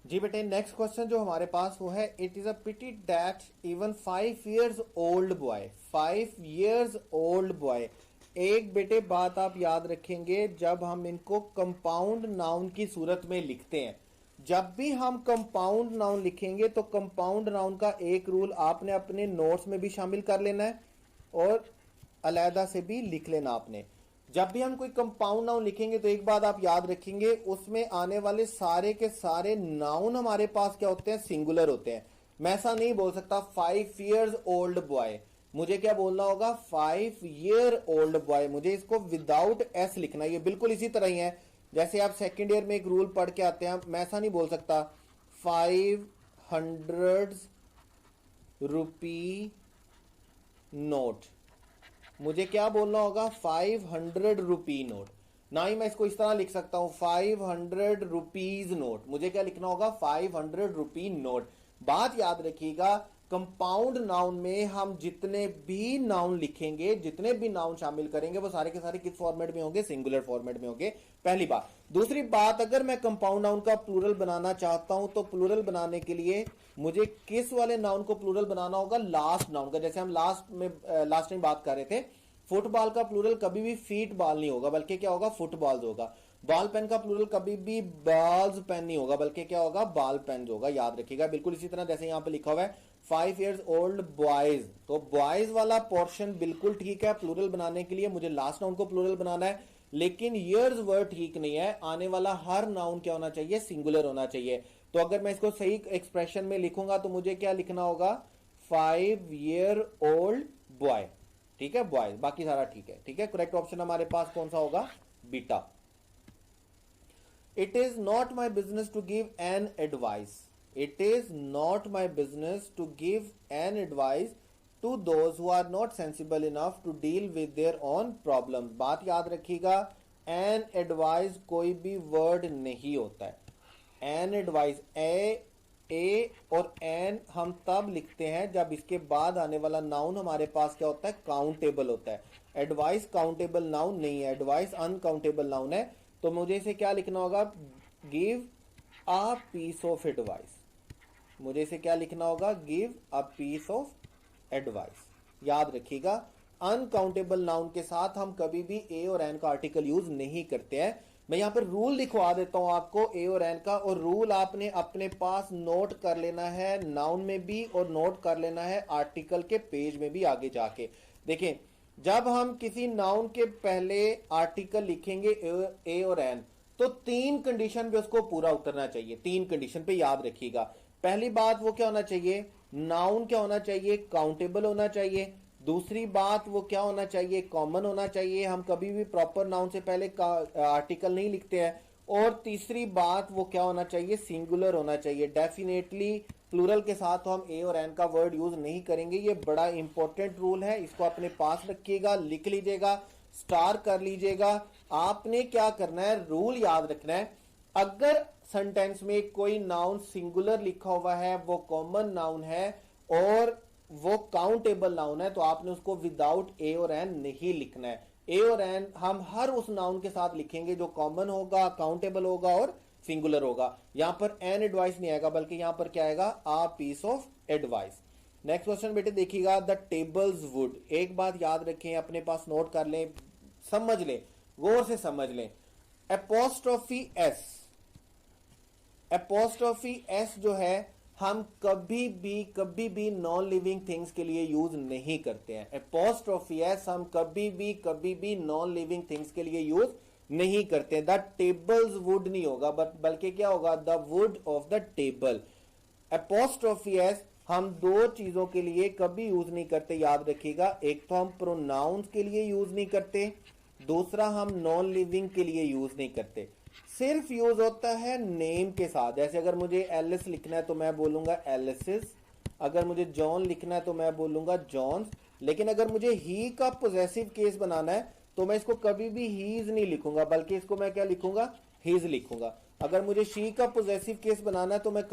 जी बेटे, next question जो हमारे पास वो है, it is a pity that even 5 years old boy, 5 years old boy. एक बेटे बात आप याद रखेंगे, जब हम इनको कंपाउंड नाउन की सूरत में लिखते हैं, जब भी हम कंपाउंड नाउन लिखेंगे तो कंपाउंड नाउन का एक रूल आपने अपने नोट्स में भी शामिल कर लेना है और अलहदा से भी लिख लेना आपने। जब भी हम कोई कंपाउंड नाउन लिखेंगे तो एक बात आप याद रखेंगे, उसमें आने वाले सारे के सारे नाउन हमारे पास क्या होते हैं, सिंगुलर होते हैं। मैं ऐसा नहीं बोल सकता 5 years ओल्ड बॉय, मुझे क्या बोलना होगा 5 year ओल्ड बॉय। मुझे इसको विदाउट एस लिखना है। ये बिल्कुल इसी तरह ही है जैसे आप सेकेंड ईयर में एक रूल पढ़ के आते हैं। मैं ऐसा नहीं बोल सकता 500 रुपी नोट, मुझे क्या बोलना होगा 500 रुपी नोट। ना ही मैं इसको इस तरह लिख सकता हूं 500 रुपीज नोट, मुझे क्या लिखना होगा 500 रुपी नोट। बात याद रखिएगा, कंपाउंड नाउन में हम जितने भी नाउन लिखेंगे, जितने भी नाउन शामिल करेंगे, वो सारे के सारे किस फॉर्मेट में होंगे, सिंगुलर फॉर्मेट में होंगे। पहली बात। दूसरी बात, अगर मैं कंपाउंड नाउन का प्लूरल बनाना चाहता हूं तो प्लूरल बनाने के लिए मुझे किस वाले नाउन को प्लूरल बनाना होगा, लास्ट नाउन का। जैसे हम लास्ट टाइम बात कर रहे थे, फुटबॉल का प्लूरल कभी भी फीट बॉल नहीं होगा, बल्कि क्या होगा, फुटबॉल्स होगा। बॉल पेन का प्लूरल कभी भी बॉल्स पेन नहीं होगा, बल्कि क्या होगा, बॉल पेन होगा। याद रखिएगा। बिल्कुल इसी तरह जैसे यहां पे लिखा हुआ है 5 years ओल्ड बॉयज, तो बॉयज वाला पोर्शन बिल्कुल ठीक है। प्लूरल बनाने के लिए मुझे लास्ट नाउन को प्लूरल बनाना है, लेकिन ईयर्स वर्ड ठीक नहीं है। आने वाला हर नाउन क्या होना चाहिए, सिंगुलर होना चाहिए। तो अगर मैं इसको सही एक्सप्रेशन में लिखूंगा तो मुझे क्या लिखना होगा 5 year ओल्ड बॉय। ठीक है, बॉय, बाकी सारा ठीक है। ठीक है, करेक्ट ऑप्शन हमारे पास कौन सा होगा, beta. It is not my business to give an advice, it is not my business to give an advice to those who are not sensible enough to deal with their own problem. बात याद रखिएगा, an advice कोई भी word नहीं होता है। An advice, ए और N हम तब लिखते हैं जब इसके बाद आने वाला नाउन हमारे पास क्या होता है, काउंटेबल होता है। एडवाइस काउंटेबल नाउन नहीं है, एडवाइस अनकाउंटेबल नाउन है। तो मुझे इसे क्या लिखना होगा, give a piece of advice. मुझे इसे क्या लिखना होगा, give a piece of advice. याद रखिएगा, अनकाउंटेबल नाउन के साथ हम कभी भी ए और एन का आर्टिकल यूज नहीं करते हैं। मैं यहां पर रूल लिखवा देता हूं आपको ए और एन का, और रूल आपने अपने पास नोट कर लेना है नाउन में भी और नोट कर लेना है आर्टिकल के पेज में भी आगे जाके। देखें, जब हम किसी नाउन के पहले आर्टिकल लिखेंगे ए और एन, तो 3 कंडीशन पे उसको पूरा उतरना चाहिए। 3 कंडीशन पे याद रखिएगा। पहली बात वो क्या होना चाहिए, नाउन क्या होना चाहिए, काउंटेबल होना चाहिए। दूसरी बात वो क्या होना चाहिए, कॉमन होना चाहिए। हम कभी भी प्रॉपर नाउन से पहले आर्टिकल नहीं लिखते हैं। और तीसरी बात वो क्या होना चाहिए, सिंगुलर होना चाहिए। डेफिनेटली प्लूरल के साथ तो हम ए और एन का वर्ड यूज नहीं करेंगे। ये बड़ा इंपॉर्टेंट रूल है, इसको अपने पास रखिएगा, लिख लीजिएगा, स्टार कर लीजिएगा। आपने क्या करना है, रूल याद रखना है। अगर सेंटेंस में कोई नाउन सिंगुलर लिखा हुआ है, वो कॉमन नाउन है और वो काउंटेबल नाउन है, तो आपने उसको विदाउट ए और एन नहीं लिखना है। ए और एन हम हर उस नाउन के साथ लिखेंगे जो कॉमन होगा, काउंटेबल होगा और सिंगुलर होगा। यहां पर एन एडवाइस नहीं आएगा, बल्कि यहां पर क्या आएगा, a piece of advice. Next question बेटे देखिएगा, द टेबल्स वुड। एक बात याद रखें, अपने पास नोट कर लें, समझ लें, गौर से समझ लें। एपोस्ट्रोफी एस जो है, हम कभी भी नॉन लिविंग थिंग्स के लिए यूज नहीं करते हैं। एपोस्ट्रोफी एस हम कभी भी नॉन लिविंग थिंग्स के लिए यूज नहीं करते। द टेबल्स वुड नहीं होगा, बल्कि क्या होगा, the wood of the table. Apostrophe S हम 2 चीजों के लिए कभी यूज नहीं करते, याद रखिएगा। एक तो हम प्रोनाउंस के लिए यूज नहीं करते, दूसरा हम नॉन लिविंग के लिए यूज नहीं करते। सिर्फ यूज होता है नेम के साथ। जैसे अगर मुझे एलिस लिखना है तो मैं बोलूंगा एलिसिस, अगर मुझे जॉन लिखना है तो मैं बोलूंगा जॉन्स। लेकिन अगर मुझे ही का पोजेसिव केस बनाना है तो मैं इसको कभी भी हीज नहीं लिखूंगा, बल्कि इसको मैं क्या लिखूंगा, हिज लिखूंगा। अगर मुझे शी का पोजेसिव केस बनाना है तो मैं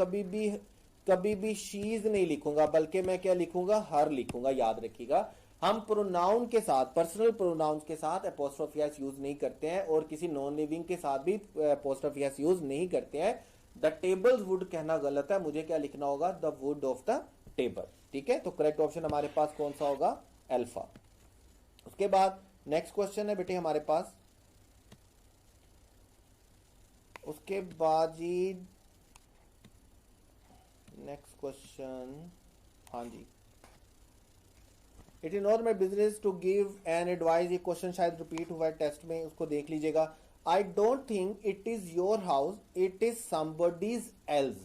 कभी भी शीज नहीं लिखूंगा, बल्कि मैं क्या लिखूंगा, हर लिखूंगा। याद रखिएगा, हम प्रोनाउन के साथ, पर्सनल प्रोनाउंस के साथ एपोस्ट्रोफी एस यूज नहीं करते हैं और किसी नॉन लिविंग के साथ भी एपोस्ट्रोफी एस यूज नहीं करते हैं। द टेबल्स वुड कहना गलत है, मुझे क्या लिखना होगा, the wood of the table. ठीक है, तो करेक्ट ऑप्शन हमारे पास कौन सा होगा, अल्फा। उसके बाद नेक्स्ट क्वेश्चन है बेटे हमारे पास, उसके बाद जी नेक्स्ट क्वेश्चन, हाँ जी, it is not my business to give an advice, ये क्वेश्चन शायद रिपीट हुआ है टेस्ट में, उसको देख लीजिएगा। I don't think it is your house, it is somebody's else.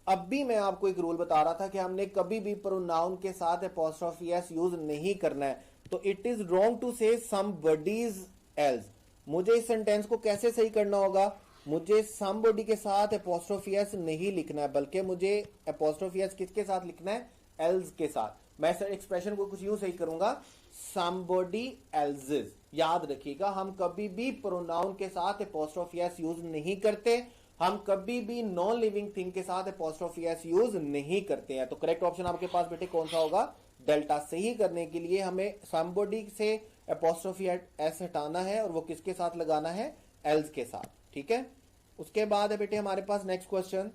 अब भी मैं आपको एक रूल बता रहा था कि हमने कभी भी प्रोनाउन के साथ एपोस्ट्रोफी एस यूज नहीं करना है, तो इट इज रॉन्ग टू से समबडीज एल्स। मुझे इस सेंटेंस को कैसे सही करना होगा, मुझे समबडी के साथ एपोस्ट्रोफी एस नहीं लिखना है, बल्कि मुझे एपोस्ट्रोफी एस किसके साथ लिखना है, एल्स के साथ। मैं सर एक्सप्रेशन को कुछ यूं सही करूंगा, somebody else's। याद रखिएगा, हम कभी भी प्रोनाउन के साथ एपोस्ट्रोफी एस यूज नहीं करते, हम कभी भी नॉन लिविंग थिंग के साथ एपोस्ट्रोफी एस यूज नहीं करते हैं। तो करेक्ट ऑप्शन आपके पास बेटे कौन सा होगा, डेल्टा। सही करने के लिए हमें somebody से एपोस्ट्रोफी एस हटाना है और वो किसके साथ लगाना है, एल्स के साथ। ठीक है, उसके बाद है बेटे हमारे पास next question,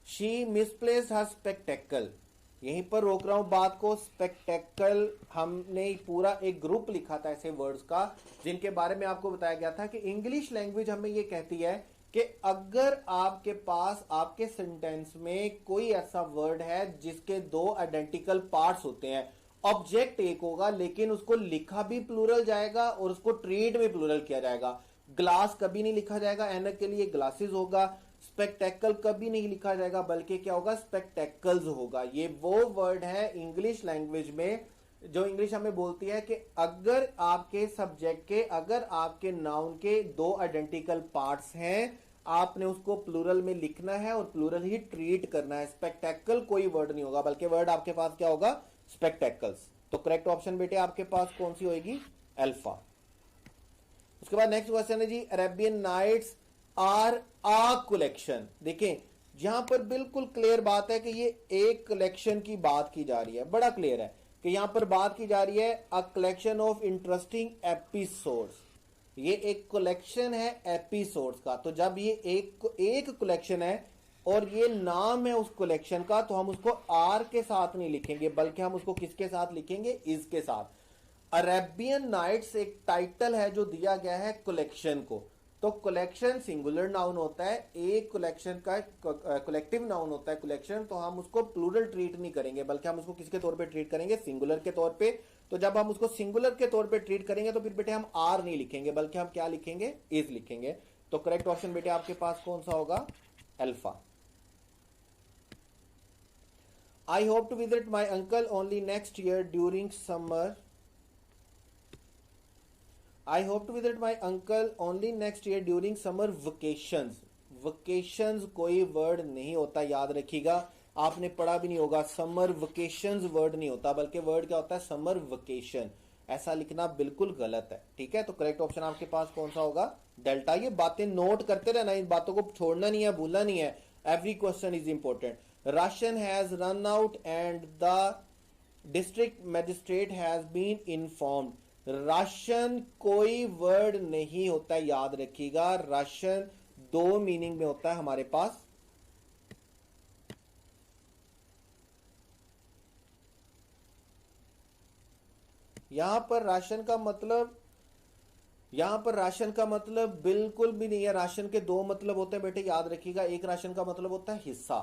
she misplaced her spectacle. यहीं पर रोक रहा हूं बात को, स्पेक्टेकल हमने पूरा एक ग्रुप लिखा था ऐसे वर्ड्स का, जिनके बारे में आपको बताया गया था कि इंग्लिश लैंग्वेज हमें ये कहती है कि अगर आपके पास आपके सेंटेंस में कोई ऐसा वर्ड है जिसके दो आइडेंटिकल पार्ट्स होते हैं, ऑब्जेक्ट एक होगा लेकिन उसको लिखा भी प्लूरल जाएगा और उसको ट्रीट भी प्लूरल किया जाएगा। ग्लास कभी नहीं लिखा जाएगा, ऐनक के लिए ग्लासेस होगा। स्पेक्टेकल कभी नहीं लिखा जाएगा, बल्कि क्या होगा, स्पेक्टेकल्स होगा। ये वो वर्ड है इंग्लिश लैंग्वेज में जो इंग्लिश हमें बोलती है कि अगर आपके सब्जेक्ट के, अगर आपके नाउन के दो आइडेंटिकल पार्ट्स हैं, आपने उसको प्लूरल में लिखना है और प्लूरल ही ट्रीट करना है। स्पेक्टेकल कोई वर्ड नहीं होगा, बल्कि वर्ड आपके पास क्या होगा, स्पेक्टेकल्स। तो करेक्ट ऑप्शन बेटे आपके पास कौन सी होगी, अल्फा। उसके बाद नेक्स्ट क्वेश्चन है जी, Arabian Nights are a collection. देखें यहां पर बिल्कुल क्लियर बात है कि ये एक कलेक्शन की बात की जा रही है, बड़ा क्लियर है कि यहां पर बात की जा रही है a collection of interesting episodes. ये एक कलेक्शन है एपिसोड्स का, तो जब ये एक कलेक्शन है और ये नाम है उस कलेक्शन का, तो हम उसको आर के साथ नहीं लिखेंगे, बल्कि हम उसको किसके साथ लिखेंगे, इज के साथ। अरेबियन नाइट्स एक टाइटल है जो दिया गया है कलेक्शन को, तो कलेक्शन सिंगुलर नाउन होता है, एक कलेक्शन का कलेक्टिव नाउन होता है कलेक्शन, तो हम उसको प्लूरल ट्रीट नहीं करेंगे, बल्कि हम उसको किसके तौर पे ट्रीट करेंगे, सिंगुलर के तौर पे। तो जब हम उसको सिंगुलर के तौर पे ट्रीट करेंगे तो फिर बेटे हम आर नहीं लिखेंगे, बल्कि हम क्या लिखेंगे, इज लिखेंगे। तो करेक्ट ऑप्शन बेटे आपके पास कौन सा होगा, alpha. I hope to visit my uncle only next year during summer. I hope to visit my uncle only next year during summer vacations। vacations कोई वर्ड नहीं होता, याद रखिएगा, आपने पढ़ा भी नहीं होगा, समर वेकेशंस वर्ड नहीं होता, बल्कि वर्ड क्या होता है, समर वेकेशन। ऐसा लिखना बिल्कुल गलत है। ठीक है, तो करेक्ट ऑप्शन आपके पास कौन सा होगा, डेल्टा। ये बातें नोट करते रहना, इन बातों को छोड़ना नहीं है, भूलना नहीं है, every question is important. Ration has run out and the district magistrate has been informed. Ration कोई वर्ड नहीं होता है, याद रखिएगा, राशन दो मीनिंग में होता है हमारे पास। यहां पर राशन का मतलब, यहां पर राशन का मतलब बिल्कुल भी नहीं है, राशन के दो मतलब होते हैं बेटे, याद रखिएगा। एक राशन का मतलब होता है हिस्सा,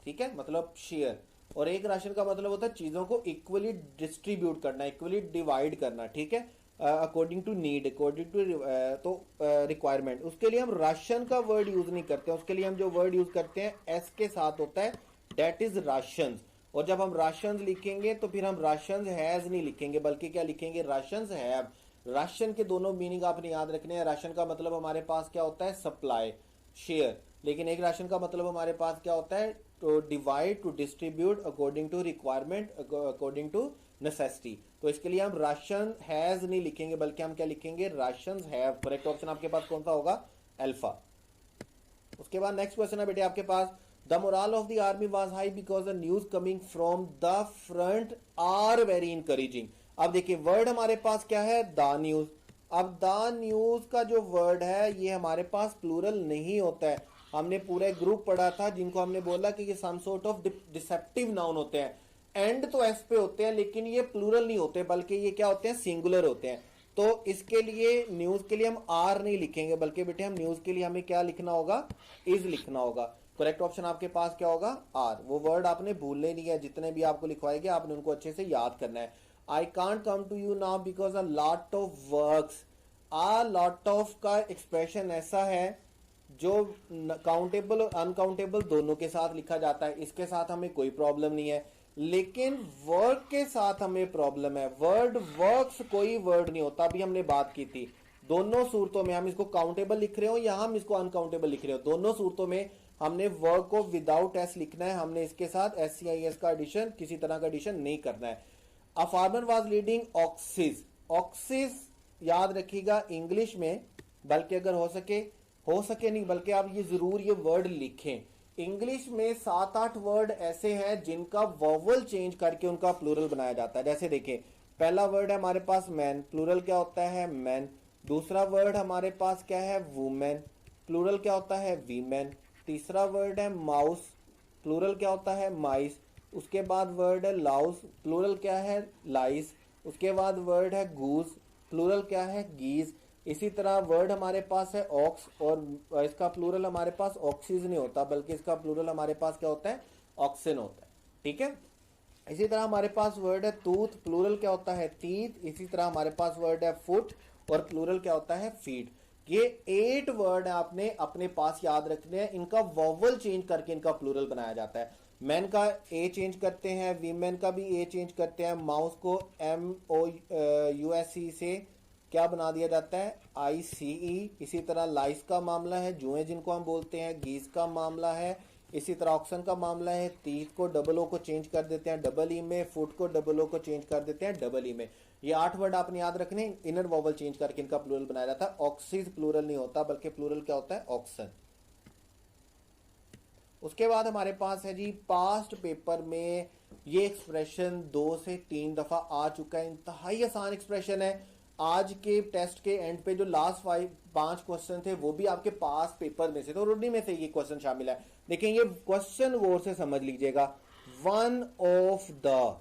ठीक है, मतलब शेयर, और एक राशन का मतलब होता है चीजों को इक्वली डिस्ट्रीब्यूट करना, इक्वली डिवाइड करना। ठीक है, according to need, according to तो रिक्वायरमेंट। उसके लिए हम राशन का वर्ड यूज नहीं करते, उसके लिए हम जो वर्ड यूज करते हैं एस के साथ होता है, दैट इज राशंस। और जब हम राशंस लिखेंगे तो फिर हम राशंस हैज नहीं लिखेंगे, बल्कि क्या लिखेंगे, राशंस हैव। राशन के दोनों मीनिंग आपने याद रखने हैं। राशन का मतलब हमारे पास क्या होता है, सप्लाई, शेयर, लेकिन एक राशन का मतलब हमारे पास क्या होता है, to divide, to distribute according to requirement, according to necessity. तो इसके लिए हम राशन हैज नहीं लिखेंगे, बल्कि हम क्या लिखेंगे, राशंस हैव। करेक्ट ऑप्शन आपके पास कौन सा होगा, अल्फा। उसके बाद नेक्स्ट क्वेश्चन है बेटे आपके पास, the moral of the army was high because the news coming from the front are very encouraging. अब देखिए वर्ड हमारे पास क्या है, द न्यूज। अब द न्यूज का जो वर्ड है ये हमारे पास प्लूरल नहीं होता है, हमने पूरा एक ग्रुप पढ़ा था जिनको हमने बोला कि ये some sort of deceptive noun होते हैं। एंड तो एस पे होते हैं लेकिन ये प्लूरल नहीं होते, बल्कि ये क्या होते हैं, सिंगुलर होते हैं। तो इसके लिए न्यूज के लिए हम आर नहीं लिखेंगे, बल्कि बेटे हम न्यूज के लिए हमें क्या लिखना होगा, इज लिखना होगा। करेक्ट ऑप्शन आपके पास क्या होगा, आर। वो वर्ड आपने भूलने नहीं है, जितने भी आपको लिखवाएंगे आपने उनको अच्छे से याद करना है। I can't come to you now because a lot of works. A lot of का एक्सप्रेशन ऐसा है जो काउंटेबल और अनकाउंटेबल दोनों के साथ लिखा जाता है, इसके साथ हमें कोई प्रॉब्लम नहीं है। लेकिन वर्क के साथ हमें प्रॉब्लम है। वर्ड वर्क्स कोई वर्ड नहीं होता, अभी हमने बात की थी। दोनों सूरतों में हम इसको काउंटेबल लिख रहे हो या हम इसको अनकाउंटेबल लिख रहे हो, दोनों सूरतों में हमने वर्क को विदाउट एस लिखना है। हमने इसके साथ एस सी आई एस का एडिशन, किसी तरह का एडिशन नहीं करना है। A farmer was leading oxes. Oxes याद रखिएगा इंग्लिश में, बल्कि अगर हो सके नहीं, बल्कि आप ये जरूर ये वर्ड लिखें। इंग्लिश में 7-8 वर्ड ऐसे हैं जिनका वोवल चेंज करके उनका प्लूरल बनाया जाता है। जैसे देखें, पहला वर्ड है हमारे पास मैन, प्लूरल क्या होता है, मैन। दूसरा वर्ड हमारे पास क्या है, वुमेन, प्लूरल क्या होता है, वीमेन। तीसरा वर्ड है माउस, प्लूरल क्या होता है, माइस। उसके बाद वर्ड है लाउस, प्लूरल क्या है, लाइस। उसके बाद वर्ड है गूज, प्लूरल क्या है, गीज। इसी तरह वर्ड हमारे पास है ऑक्स, और इसका प्लूरल हमारे पास ऑक्सीज नहीं होता, बल्कि इसका प्लूरल हमारे पास क्या होता है, ऑक्सिन होता है। ठीक है। इसी तरह हमारे पास वर्ड है टूथ, प्लूरल क्या होता है, टीथ। इसी तरह हमारे पास वर्ड है फुट, और प्लूरल क्या होता है, फीट। ये 8 वर्ड आपने अपने पास याद रखने हैं, इनका वोवल चेंज करके इनका प्लूरल बनाया जाता है। मैन का ए चेंज करते हैं, वीमेन का भी ए चेंज करते हैं, माउस को MOUSE से क्या बना दिया जाता है, ICE। इसी तरह लाइस का मामला है, जुए जिनको हम बोलते हैं, गीज का मामला है। इसी तरह ऑक्सन का मामला है, तीत को डबल ओ को चेंज कर देते हैं डबल ई में, फुट को डबल ओ को चेंज कर देते हैं डबल ई में। ये 8 वर्ड आपने याद रखने, इनर वोवल चेंज करके इनका प्लूरल बनाया जाता है। ऑक्सीज प्लूरल नहीं होता, बल्कि प्लूरल क्या होता है, ऑक्सन। उसके बाद हमारे पास है जी पास्ट पेपर में ये एक्सप्रेशन 2 से 3 दफा आ चुका है। इंतहाई आसान एक्सप्रेशन है। आज के टेस्ट के एंड पे जो लास्ट 5 क्वेश्चन थे वो भी आपके पास पेपर में से, तो उन्हीं में से ये क्वेश्चन शामिल है। लेकिन ये क्वेश्चन गौर से समझ लीजिएगा। वन ऑफ द,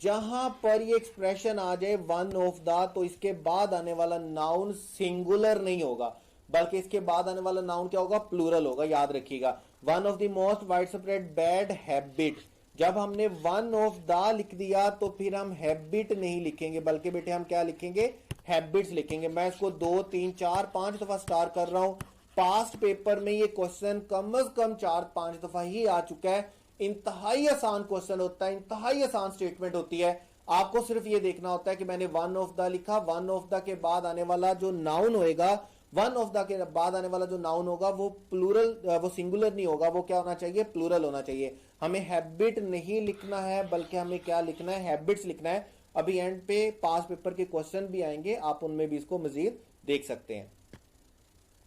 जहां पर ये एक्सप्रेशन आ जाए वन ऑफ द, तो इसके बाद आने वाला नाउन सिंगुलर नहीं होगा, बल्कि इसके बाद आने वाला नाउन क्या होगा, प्लूरल होगा। याद रखिएगा, one of the most wide spread bad habit. जब हमने वन ऑफ द लिख दिया तो फिर हम हैबिट नहीं लिखेंगे, बल्कि बेटे हम क्या लिखेंगे, हैबिट्स लिखेंगे। मैं इसको 2, 3, 4, 5 दफा स्टार कर रहा हूं। पास्ट पेपर में ये क्वेश्चन कम से कम 4-5 दफा ही आ चुका है। इंतहाई आसान क्वेश्चन होता है, इंतहाई आसान स्टेटमेंट होती है। आपको सिर्फ ये देखना होता है कि मैंने वन ऑफ द लिखा, वन ऑफ द के बाद आने वाला जो नाउन होएगा, वन ऑफ द के बाद आने वाला जो नाउन होगा वो प्लूरल, वो सिंगुलर नहीं होगा, वो क्या होना चाहिए, प्लूरल होना चाहिए। हमें हैबिट नहीं लिखना है, बल्कि हमें क्या लिखना है, हैबिट्स लिखना है। अभी एंड पे पास पेपर के क्वेश्चन भी आएंगे, आप उनमें भी इसको मजीद देख सकते हैं।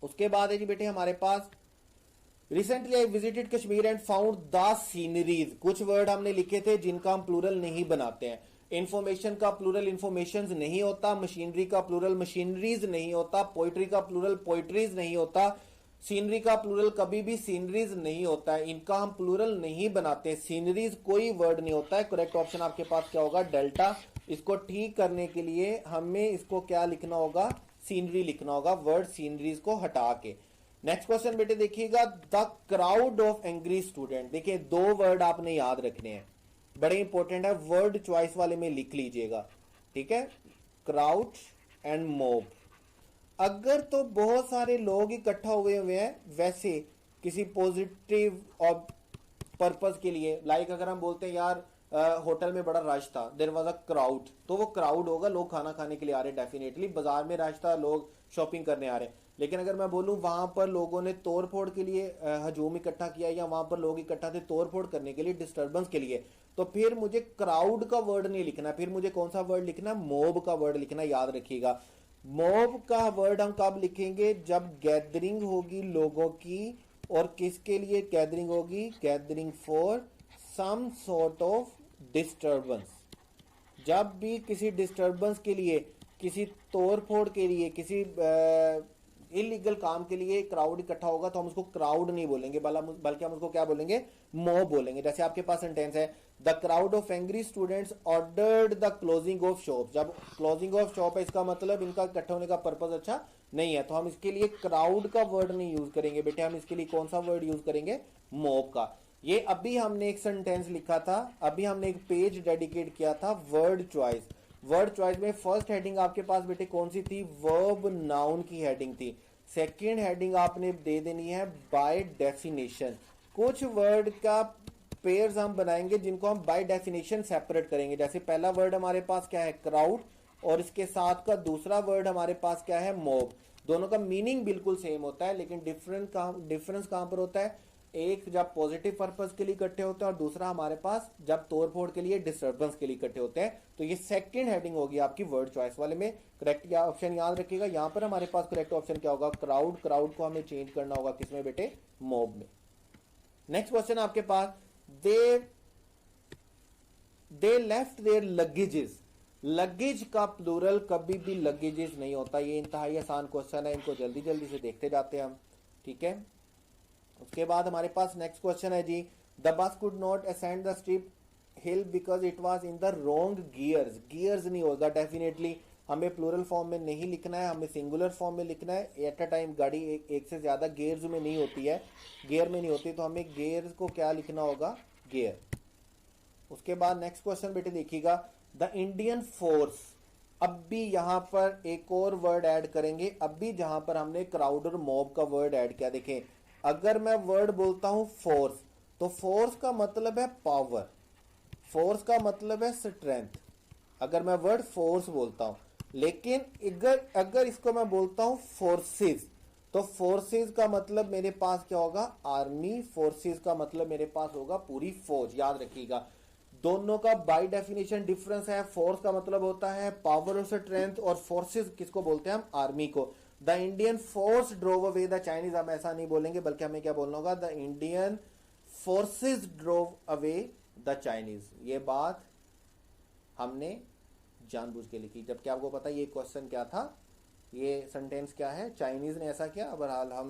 उसके बाद है जी बेटे हमारे पास recently I visited Kashmir and found the sceneries. कुछ वर्ड हमने लिखे थे जिनका हम प्लूरल नहीं बनाते हैं। इंफॉर्मेशन का प्लूरल इंफॉर्मेशंस नहीं होता, मशीनरी का प्लूरल मशीनरीज नहीं होता, पोइट्री का प्लूरल पोइट्रीज नहीं होता, सीनरी का प्लूरल कभी भी सीनरीज नहीं होता है। इनका हम प्लूरल नहीं बनाते। सीनरीज कोई वर्ड नहीं होता है। करेक्ट ऑप्शन आपके पास क्या होगा, डेल्टा। इसको ठीक करने के लिए हमें इसको क्या लिखना होगा, सीनरी लिखना होगा, वर्ड सीनरीज को हटा के। नेक्स्ट क्वेश्चन बेटे देखिएगा, the crowd of angry student. देखिए 2 वर्ड आपने याद रखने हैं, बड़े इंपॉर्टेंट है, वर्ड चॉइस वाले में लिख लीजिएगा। ठीक है, क्राउड एंड मॉब। अगर तो बहुत सारे लोग इकट्ठा हुए हैं, वैसे किसी पॉजिटिव और पर्पस के लिए, लाइक अगर हम बोलते हैं यार होटल में बड़ा रश था, देयर वाज अ क्राउड, तो वो क्राउड होगा, लोग खाना खाने के लिए आ रहे, डेफिनेटली। बाजार में रश था, लोग शॉपिंग करने आ रहे। लेकिन अगर मैं बोलूं वहां पर लोगों ने तोड़ फोड़ के लिए हजूम इकट्ठा किया, या वहां पर लोग इकट्ठा थे तोड़ फोड़ करने के लिए, डिस्टर्बेंस के लिए, तो फिर मुझे क्राउड का वर्ड नहीं लिखना, फिर मुझे कौन सा वर्ड लिखना, मॉब का वर्ड लिखना। याद रखिएगा, मॉब का वर्ड हम कब लिखेंगे, जब गैदरिंग होगी लोगों की, और किसके लिए गैदरिंग होगी, gathering for some sort of disturbance. जब भी किसी डिस्टर्बेंस के लिए, किसी तोड़ फोड़ के लिए, किसी इलीगल काम के लिए क्राउड इकट्ठा होगा तो हम उसको क्राउड नहीं बोलेंगे, बल्कि हम उसको क्या बोलेंगे, मॉब बोलेंगे। जैसे आपके पास सेंटेंस है, the crowd of angry students ordered the closing of shop. जब क्लोजिंग ऑफ शॉप है, इसका मतलब इनका इकट्ठा होने का पर्पज अच्छा नहीं है, तो हम इसके लिए क्राउड का वर्ड नहीं यूज करेंगे बेटे, हम इसके लिए कौन सा वर्ड यूज करेंगे, मॉब का। ये अभी हमने एक सेंटेंस लिखा था, अभी हमने एक पेज डेडिकेट किया था वर्ड चॉइस। वर्ड चॉइस में फर्स्ट हेडिंग आपके पास बेटे कौन सी थी, वर्ब नाउन की हेडिंग थी। सेकंड हेडिंग आपने दे देनी है बाय डेफिनेशन। कुछ वर्ड का पेयर्स हम बनाएंगे जिनको हम बाय डेफिनेशन सेपरेट करेंगे। जैसे पहला वर्ड हमारे पास क्या है, क्राउड, और इसके साथ का दूसरा वर्ड हमारे पास क्या है, मॉब। दोनों का मीनिंग बिल्कुल सेम होता है, लेकिन डिफरेंस कहां पर होता है, एक जब पॉजिटिव पर्पस के लिए इकट्ठे होते हैं और दूसरा हमारे पास जब तोड़फोड़ के लिए, डिस्टर्बेंस के लिए इकट्ठे होते हैं। तो ये सेकंड हेडिंग होगी आपकी वर्ड चॉइस वाले में। करेक्ट ऑप्शन याद रखिएगा, यहां पर हमारे पास करेक्ट ऑप्शन क्या होगा, क्राउड। क्राउड को हमें चेंज करना होगा किसमें बेटे, मॉब में। नेक्स्ट क्वेश्चन आपके पास, they left their luggages. Luggage का प्लूरल कभी भी लगेजेस नहीं होता। ये इंतहाई आसान क्वेश्चन है, इनको जल्दी जल्दी से देखते जाते हैं हम, ठीक है। उसके बाद हमारे पास नेक्स्ट क्वेश्चन है जी, the bus could not ascend the steep hill because it was in the wrong gears. Gears नहीं होगा डेफिनेटली, हमें प्लूरल फॉर्म में नहीं लिखना है, हमें सिंगुलर फॉर्म में लिखना है। एट अ टाइम गाड़ी एक से ज्यादा गियर्स में नहीं होती है, गियर में नहीं होती, तो हमें गियर्स को क्या लिखना होगा, गियर। उसके बाद नेक्स्ट क्वेश्चन बेटे देखिएगा, द इंडियन फोर्स। अब भी यहां पर एक और वर्ड ऐड करेंगे, अब भी जहां पर हमने क्राउड और मॉब का वर्ड ऐड किया। देखें, अगर मैं वर्ड बोलता हूं फोर्स, तो फोर्स का मतलब है पावर, फोर्स का मतलब है स्ट्रेंथ, अगर मैं वर्ड फोर्स बोलता हूं। लेकिन अगर इसको मैं बोलता हूं फोर्सेस, तो फोर्सेस का मतलब मेरे पास क्या होगा, आर्मी। फोर्सेस का मतलब मेरे पास होगा पूरी फौज। याद रखिएगा, दोनों का बाय डेफिनेशन डिफरेंस है। फोर्स का मतलब होता है पावर और स्ट्रेंथ, और फोर्सेस किसको बोलते हैं हम, आर्मी को। The Indian force drove away the Chinese, हम ऐसा नहीं बोलेंगे, बल्कि हमें क्या बोलना होगा, the Indian forces drove away the Chinese. ये बात हमने जानबूझ के लिखी, जबकि आपको पता है ये क्वेश्चन क्या था, ये सेंटेंस क्या है, चाइनीज ने ऐसा किया। बहरहाल हम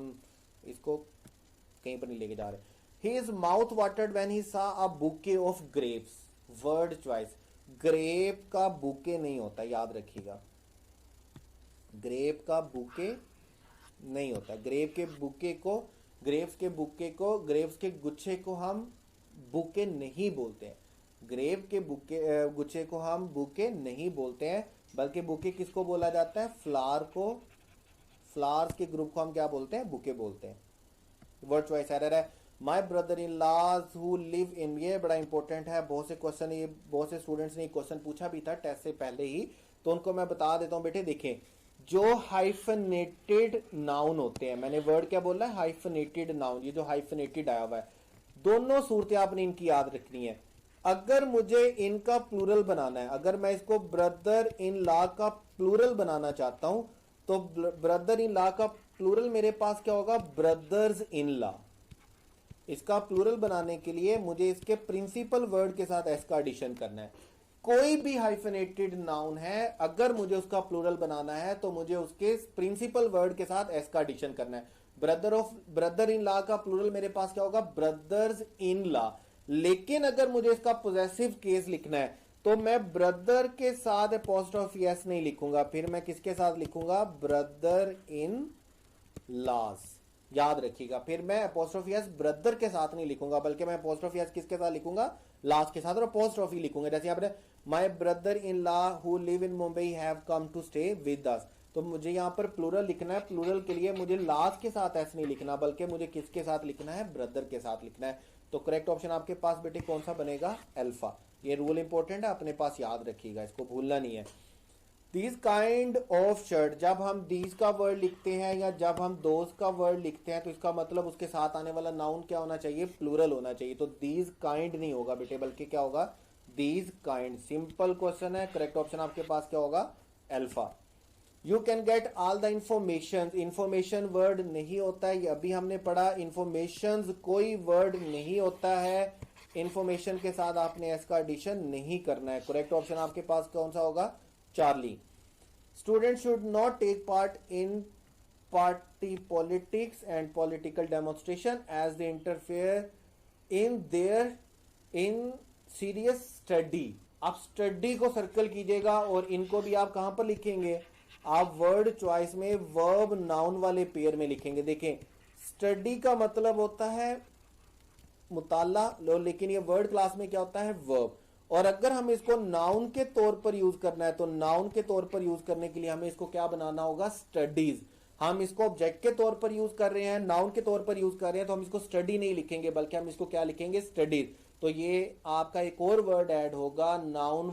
इसको कहीं पर नहीं लेके जा रहे। His mouth watered when he saw a bouquet of grapes. Word choice. Grape का बुके नहीं होता, याद रखिएगा, ग्रेप का बुके नहीं होता। ग्रेप के बुके को, ग्रेप्स के गुच्छे को हम बुके नहीं बोलते हैं। ग्रेप के गुच्छे को हम बुके नहीं बोलते हैं, बल्कि बुके किसको बोला जाता है, फ्लावर को। फ्लावर्स के ग्रुप को हम क्या बोलते हैं, बुके बोलते हैं। वर्ड चॉइस एरर है। My brother in laws who live in, ये बड़ा इंपॉर्टेंट है, बहुत से क्वेश्चन, ये बहुत से स्टूडेंट्स ने क्वेश्चन पूछा भी था टेस्ट से पहले ही, तो उनको मैं बता देता हूं बेटे। देखें, जो हाइफनेटेड नाउन होते हैं, मैंने वर्ड क्या बोला है, हाइफनेटेड नाउन, ये जो हाइफनेटेड आया हुआ है, दोनों सूरतें आपने इनकी याद रखनी है। अगर मुझे इनका प्लूरल बनाना है, अगर मैं इसको ब्रदर इन लॉ का प्लूरल बनाना चाहता हूं, तो ब्रदर इन लॉ का प्लूरल मेरे पास क्या होगा, ब्रदर्स इन लॉ। इसका प्लूरल बनाने के लिए मुझे इसके प्रिंसिपल वर्ड के साथ एस का एडिशन करना है। कोई भी हाइफनेटेड नाउन है, अगर मुझे उसका प्लूरल बनाना है तो मुझे उसके प्रिंसिपल वर्ड के साथ एस का एडिशन करना है। ब्रदर इन लॉ का प्लूरल मेरे पास क्या होगा, ब्रदर्स इन लॉ। लेकिन अगर मुझे इसका पोजेसिव केस लिखना है, तो मैं ब्रदर के साथ एपोस्ट्रोफी एस नहीं लिखूंगा, फिर मैं किसके साथ लिखूंगा, ब्रदर इन लॉज। याद रखिएगा, फिर मैं एपोस्ट्रोफी एस ब्रदर के साथ नहीं लिखूंगा, बल्कि मैं एपोस्ट्रोफी एस किसके साथ लिखूंगा, लास्ट के साथ, और एपोस्ट्रोफी लिखूंगा। जैसे आपने my brother in law who live in Mumbai have come to stay with us, तो मुझे यहां पर प्लूरल लिखना है। प्लूरल के लिए मुझे लास्ट के साथ एस नहीं लिखना, बल्कि मुझे किसके साथ लिखना है, ब्रदर के साथ लिखना है। तो करेक्ट ऑप्शन आपके पास बेटे कौन सा बनेगा, अल्फा। ये रूल इंपॉर्टेंट है, अपने पास याद रखिएगा, इसको भूलना नहीं है। दीज काइंड ऑफ शर्ट, जब हम दीज का वर्ड लिखते हैं या जब हम दोज का वर्ड लिखते हैं, तो इसका मतलब उसके साथ आने वाला नाउन क्या होना चाहिए, प्लूरल होना चाहिए। तो दीज काइंड नहीं होगा बेटे, बल्कि क्या होगा, दीज काइंड। सिंपल क्वेश्चन है, करेक्ट ऑप्शन आपके पास क्या होगा, alpha. You can get all the information, information word नहीं होता है, ये अभी हमने पढ़ा। इंफॉर्मेशन कोई वर्ड नहीं होता है, इंफॉर्मेशन के साथ आपने एस का एडिशन नहीं करना है। करेक्ट ऑप्शन आपके पास कौन सा होगा, Charlie. Student should not take part in party politics and political demonstration as they interfere in serious study. आप स्टडी को सर्कल कीजिएगा और इनको भी आप कहां पर लिखेंगे, आप वर्ड चॉइस में वर्ब नाउन वाले पेयर में लिखेंगे. देखें, स्टडी का मतलब होता है मुताला, लेकिन ये वर्ड क्लास में क्या होता है, वर्ब. और अगर हम इसको नाउन के तौर पर यूज करना है तो नाउन के तौर पर यूज करने के लिए हमें इसको क्या बनाना होगा, स्टडीज. हम इसको ऑब्जेक्ट के तौर पर यूज कर रहे हैं, नाउन के तौर पर यूज कर रहे हैं, तो हम इसको स्टडी नहीं लिखेंगे बल्कि हम इसको क्या लिखेंगे, स्टडीज. तो ये आपका एक और वर्ड ऐड होगा, नाउन